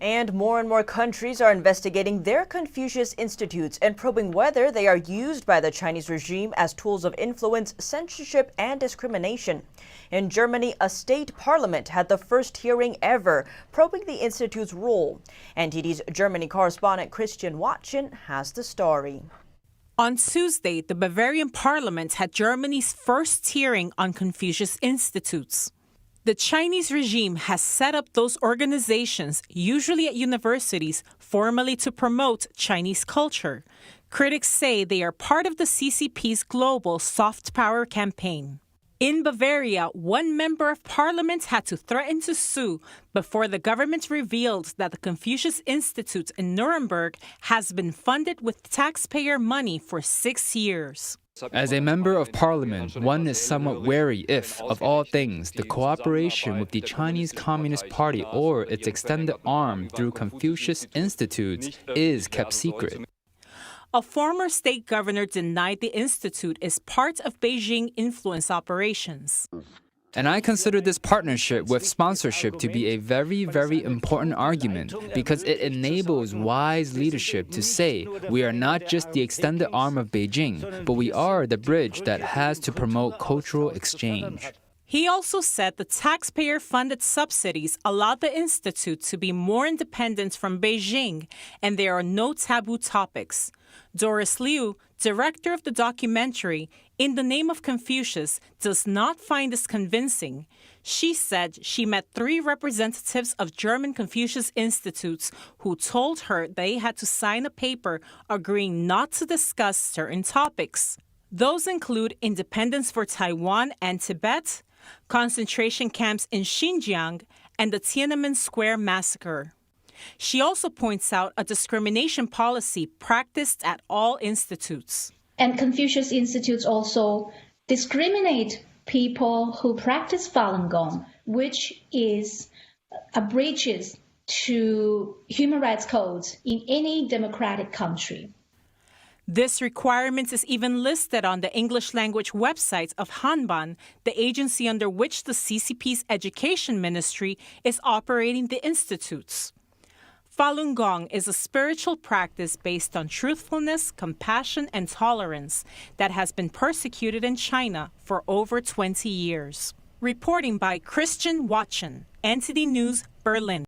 And more countries are investigating their Confucius Institutes and probing whether they are used by the Chinese regime as tools of influence, censorship, and discrimination. In Germany, a state parliament had the first hearing ever probing the institute's role. NTD's Germany correspondent Christian Watson has the story. On Tuesday, the Bavarian parliament had Germany's first hearing on Confucius Institutes. The Chinese regime has set up those organizations, usually at universities, formally to promote Chinese culture. Critics say they are part of the CCP's global soft power campaign. In Bavaria, one member of parliament had to threaten to sue before the government revealed that the Confucius Institute in Nuremberg has been funded with taxpayer money for 6 years. As a member of parliament, one is somewhat wary if, of all things, the cooperation with the Chinese Communist Party or its extended arm through Confucius Institutes is kept secret. A former state governor denied the institute is part of Beijing influence operations. And I consider this partnership with sponsorship to be a very, very important argument because it enables wise leadership to say we are not just the extended arm of Beijing, but we are the bridge that has to promote cultural exchange. He also said the taxpayer-funded subsidies allow the institute to be more independent from Beijing, and there are no taboo topics. Doris Liu, director of the documentary In the Name of Confucius, does not find this convincing. She said she met 3 representatives of German Confucius Institutes who told her they had to sign a paper agreeing not to discuss certain topics. Those include independence for Taiwan and Tibet, concentration camps in Xinjiang, and the Tiananmen Square massacre. She also points out a discrimination policy practiced at all institutes. And Confucius Institutes also discriminate people who practice Falun Gong, which is a breach to human rights codes in any democratic country. This requirement is even listed on the English language website of Hanban, the agency under which the CCP's education ministry is operating the institutes. Falun Gong is a spiritual practice based on truthfulness, compassion, and tolerance that has been persecuted in China for over 20 years. Reporting by Christian Watson, NTD News, Berlin.